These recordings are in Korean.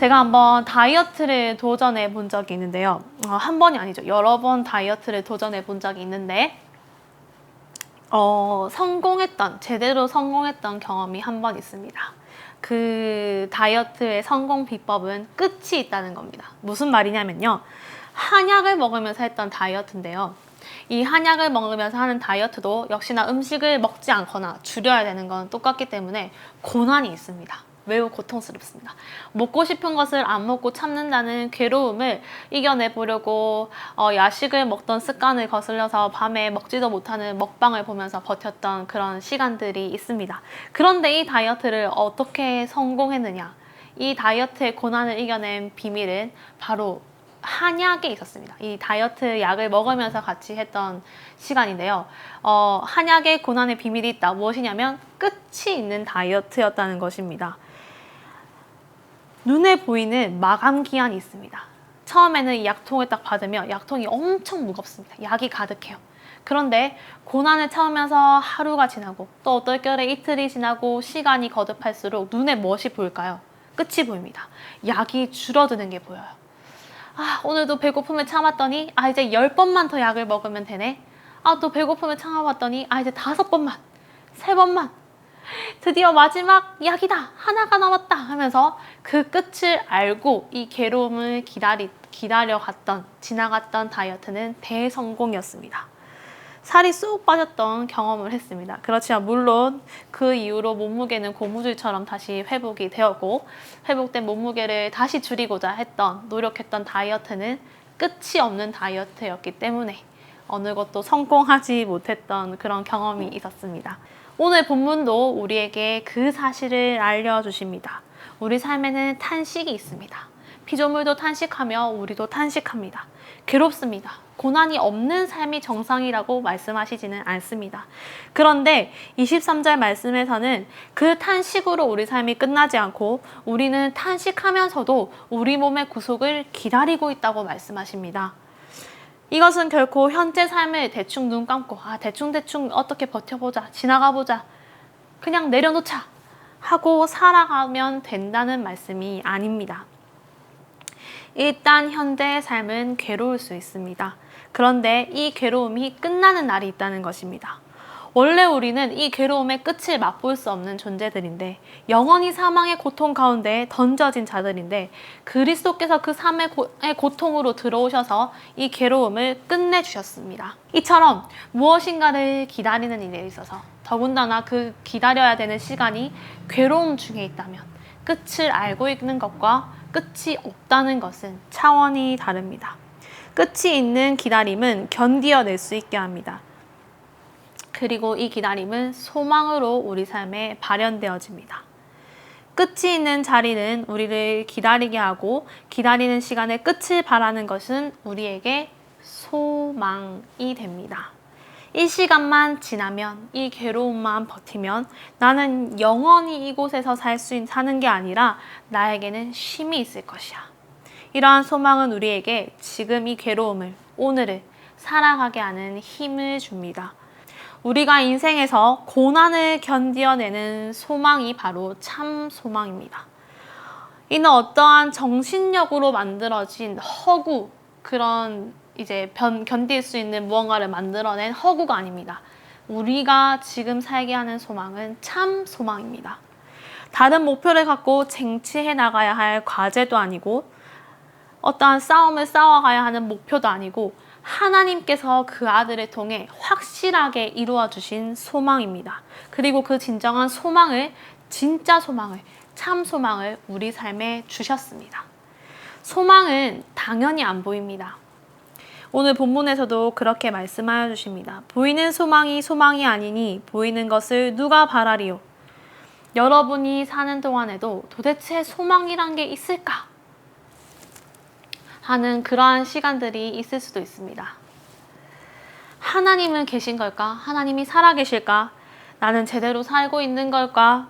제가 한번 다이어트를 도전해 본 적이 있는데요. 한 번이 아니죠. 여러 번 다이어트를 도전해 본 적이 있는데 제대로 성공했던 경험이 한 번 있습니다. 그 다이어트의 성공 비법은 끝이 있다는 겁니다. 무슨 말이냐면요. 한약을 먹으면서 했던 다이어트인데요. 이 한약을 먹으면서 하는 다이어트도 역시나 음식을 먹지 않거나 줄여야 되는 건 똑같기 때문에 고난이 있습니다. 매우 고통스럽습니다. 먹고 싶은 것을 안 먹고 참는다는 괴로움을 이겨내보려고 야식을 먹던 습관을 거슬려서 밤에 먹지도 못하는 먹방을 보면서 버텼던 그런 시간들이 있습니다. 그런데 이 다이어트를 어떻게 성공했느냐? 이 다이어트의 고난을 이겨낸 비밀은 바로 한약에 있었습니다. 이 다이어트 약을 먹으면서 같이 했던 시간인데요. 한약의 고난의 비밀이 있다. 무엇이냐면 끝이 있는 다이어트였다는 것입니다. 눈에 보이는 마감 기한이 있습니다. 처음에는 이 약통을 딱 받으면 약통이 엄청 무겁습니다. 약이 가득해요. 그런데 고난을 참으면서 하루가 지나고 또 어떨 결에 이틀이 지나고 시간이 거듭할수록 눈에 무엇이 보일까요? 끝이 보입니다. 약이 줄어드는 게 보여요. 오늘도 배고픔을 참았더니 이제 10번만 더 약을 먹으면 되네. 또 배고픔을 참아봤더니 이제 5번만, 3번만. 드디어 마지막 약이다. 하나가 남았다 하면서 그 끝을 알고 이 괴로움을 기다려갔던, 지나갔던 다이어트는 대성공이었습니다. 살이 쑥 빠졌던 경험을 했습니다. 그렇지만 물론 그 이후로 몸무게는 고무줄처럼 다시 회복이 되었고, 회복된 몸무게를 다시 줄이고자 노력했던 다이어트는 끝이 없는 다이어트였기 때문에 어느 것도 성공하지 못했던 그런 경험이 있었습니다. 오늘 본문도 우리에게 그 사실을 알려주십니다. 우리 삶에는 탄식이 있습니다. 피조물도 탄식하며 우리도 탄식합니다. 괴롭습니다. 고난이 없는 삶이 정상이라고 말씀하시지는 않습니다. 그런데 23절 말씀에서는 그 탄식으로 우리 삶이 끝나지 않고 우리는 탄식하면서도 우리 몸의 구속을 기다리고 있다고 말씀하십니다. 이것은 결코 현재 삶을 대충 눈 감고 대충 어떻게 버텨보자, 지나가보자, 그냥 내려놓자 하고 살아가면 된다는 말씀이 아닙니다. 일단 현재의 삶은 괴로울 수 있습니다. 그런데 이 괴로움이 끝나는 날이 있다는 것입니다. 원래 우리는 이 괴로움의 끝을 맛볼 수 없는 존재들인데 영원히 사망의 고통 가운데 던져진 자들인데 그리스도께서 그 삶의 고통으로 들어오셔서 이 괴로움을 끝내주셨습니다. 이처럼 무엇인가를 기다리는 일에 있어서 더군다나 그 기다려야 되는 시간이 괴로움 중에 있다면 끝을 알고 있는 것과 끝이 없다는 것은 차원이 다릅니다. 끝이 있는 기다림은 견디어낼 수 있게 합니다. 그리고 이 기다림은 소망으로 우리 삶에 발현되어집니다. 끝이 있는 자리는 우리를 기다리게 하고 기다리는 시간의 끝을 바라는 것은 우리에게 소망이 됩니다. 이 시간만 지나면, 이 괴로움만 버티면 나는 영원히 이곳에서 사는 게 아니라 나에게는 쉼이 있을 것이야. 이러한 소망은 우리에게 지금 이 괴로움을, 오늘을 살아가게 하는 힘을 줍니다. 우리가 인생에서 고난을 견디어내는 소망이 바로 참 소망입니다. 이는 어떠한 정신력으로 만들어진 허구, 그런 이제 견딜 수 있는 무언가를 만들어낸 허구가 아닙니다. 우리가 지금 살게 하는 소망은 참 소망입니다. 다른 목표를 갖고 쟁취해 나가야 할 과제도 아니고 어떠한 싸움을 싸워가야 하는 목표도 아니고 하나님께서 그 아들을 통해 확실하게 이루어 주신 소망입니다. 그리고 그 진정한 소망을, 진짜 소망을, 참 소망을 우리 삶에 주셨습니다. 소망은 당연히 안 보입니다. 오늘 본문에서도 그렇게 말씀하여 주십니다. 보이는 소망이 소망이 아니니 보이는 것을 누가 바라리요? 여러분이 사는 동안에도 도대체 소망이란 게 있을까? 하는 그러한 시간들이 있을 수도 있습니다. 하나님은 계신 걸까? 하나님이 살아계실까? 나는 제대로 살고 있는 걸까?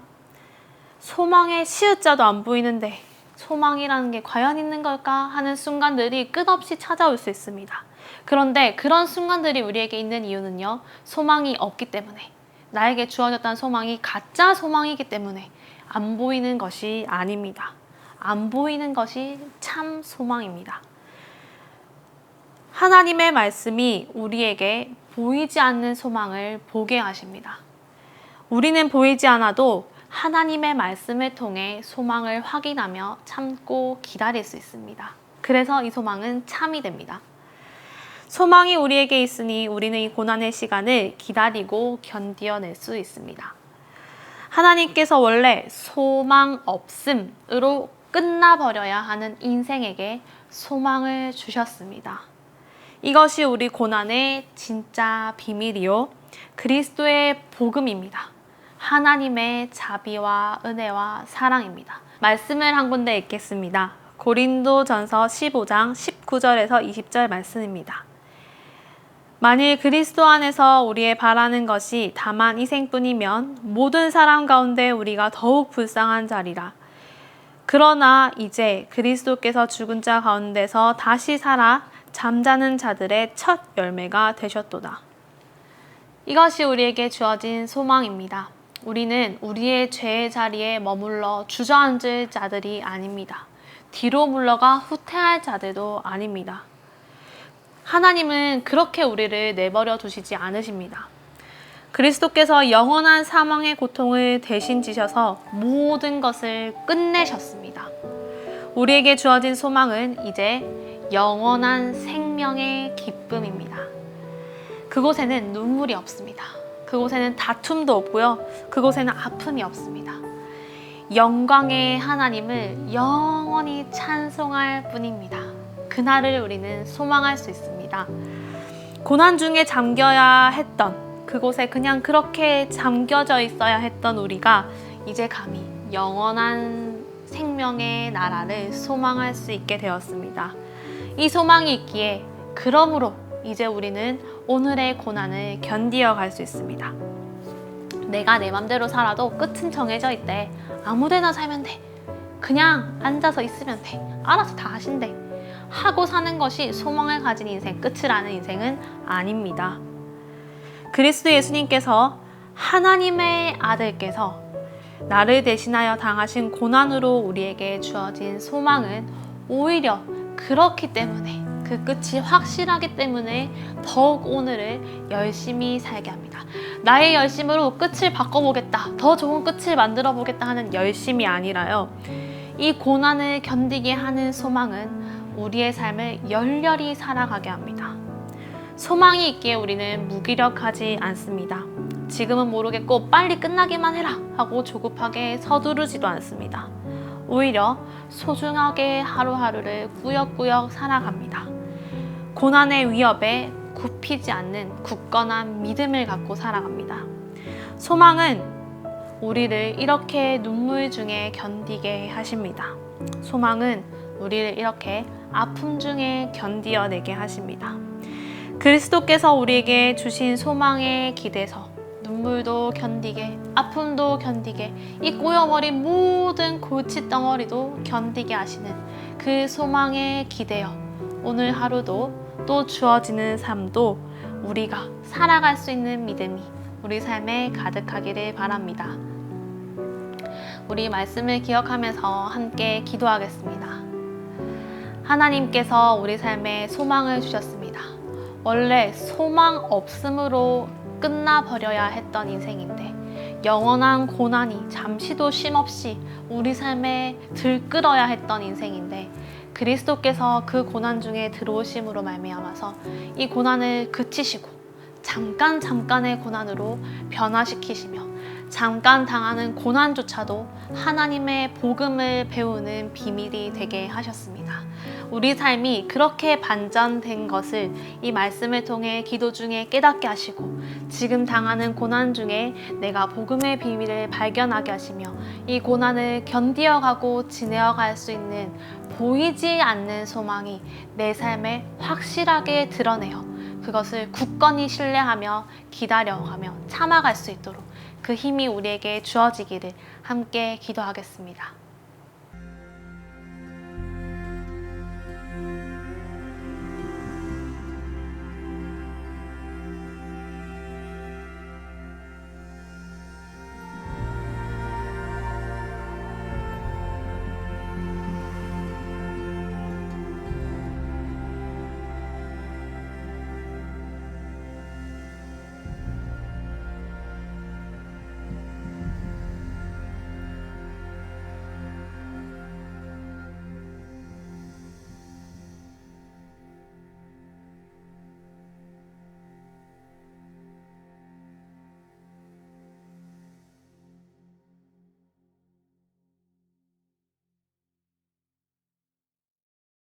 소망의 시읒자도 안 보이는데 소망이라는 게 과연 있는 걸까? 하는 순간들이 끝없이 찾아올 수 있습니다. 그런데 그런 순간들이 우리에게 있는 이유는요, 소망이 없기 때문에, 나에게 주어졌던 소망이 가짜 소망이기 때문에 안 보이는 것이 아닙니다. 안 보이는 것이 참 소망입니다. 하나님의 말씀이 우리에게 보이지 않는 소망을 보게 하십니다. 우리는 보이지 않아도 하나님의 말씀을 통해 소망을 확인하며 참고 기다릴 수 있습니다. 그래서 이 소망은 참이 됩니다. 소망이 우리에게 있으니 우리는 이 고난의 시간을 기다리고 견디어낼 수 있습니다. 하나님께서 원래 소망 없음으로 끝나버려야 하는 인생에게 소망을 주셨습니다. 이것이 우리 고난의 진짜 비밀이요, 그리스도의 복음입니다. 하나님의 자비와 은혜와 사랑입니다. 말씀을 한 군데 읽겠습니다. 고린도전서 15장 19절에서 20절 말씀입니다. 만일 그리스도 안에서 우리의 바라는 것이 다만 이 생뿐이면 모든 사람 가운데 우리가 더욱 불쌍한 자리라. 그러나 이제 그리스도께서 죽은 자 가운데서 다시 살아 잠자는 자들의 첫 열매가 되셨도다. 이것이 우리에게 주어진 소망입니다. 우리는 우리의 죄의 자리에 머물러 주저앉을 자들이 아닙니다. 뒤로 물러가 후퇴할 자들도 아닙니다. 하나님은 그렇게 우리를 내버려 두시지 않으십니다. 그리스도께서 영원한 사망의 고통을 대신 지셔서 모든 것을 끝내셨습니다. 우리에게 주어진 소망은 이제 영원한 생명의 기쁨입니다. 그곳에는 눈물이 없습니다. 그곳에는 다툼도 없고요. 그곳에는 아픔이 없습니다. 영광의 하나님을 영원히 찬송할 뿐입니다. 그날을 우리는 소망할 수 있습니다. 고난 중에 잠겨야 했던, 그곳에 그냥 그렇게 잠겨져 있어야 했던 우리가 이제 감히 영원한 생명의 나라를 소망할 수 있게 되었습니다. 이 소망이 있기에 그러므로 이제 우리는 오늘의 고난을 견디어 갈 수 있습니다. 내가 내 맘대로 살아도 끝은 정해져 있대. 아무데나 살면 돼. 그냥 앉아서 있으면 돼. 알아서 다 하신대. 하고 사는 것이 소망을 가진 인생, 끝이라는 인생은 아닙니다. 그리스도 예수님께서, 하나님의 아들께서 나를 대신하여 당하신 고난으로 우리에게 주어진 소망은 오히려 그렇기 때문에, 그 끝이 확실하기 때문에 더욱 오늘을 열심히 살게 합니다. 나의 열심으로 끝을 바꿔보겠다, 더 좋은 끝을 만들어 보겠다 하는 열심이 아니라요, 이 고난을 견디게 하는 소망은 우리의 삶을 열렬히 살아가게 합니다. 소망이 있기에 우리는 무기력하지 않습니다. 지금은 모르겠고 빨리 끝나기만 해라 하고 조급하게 서두르지도 않습니다. 오히려 소중하게 하루하루를 꾸역꾸역 살아갑니다. 고난의 위협에 굽히지 않는 굳건한 믿음을 갖고 살아갑니다. 소망은 우리를 이렇게 눈물 중에 견디게 하십니다. 소망은 우리를 이렇게 아픔 중에 견디어내게 하십니다. 그리스도께서 우리에게 주신 소망에 기대서 눈물도 견디게, 아픔도 견디게, 이 꼬여버린 모든 골칫덩어리도 견디게 하시는 그 소망에 기대어 오늘 하루도 또 주어지는 삶도 우리가 살아갈 수 있는 믿음이 우리 삶에 가득하기를 바랍니다. 우리 말씀을 기억하면서 함께 기도하겠습니다. 하나님께서 우리 삶에 소망을 주셨습니다. 원래 소망 없음으로 끝나버려야 했던 인생인데, 영원한 고난이 잠시도 쉼없이 우리 삶에 들끓어야 했던 인생인데, 그리스도께서 그 고난 중에 들어오심으로 말미암아서 이 고난을 그치시고 잠깐의 고난으로 변화시키시며, 잠깐 당하는 고난조차도 하나님의 복음을 배우는 비밀이 되게 하셨습니다. 우리 삶이 그렇게 반전된 것을 이 말씀을 통해 기도 중에 깨닫게 하시고, 지금 당하는 고난 중에 내가 복음의 비밀을 발견하게 하시며, 이 고난을 견디어가고 지내어갈 수 있는 보이지 않는 소망이 내 삶에 확실하게 드러내어 그것을 굳건히 신뢰하며 기다려가며 참아갈 수 있도록 그 힘이 우리에게 주어지기를 함께 기도하겠습니다.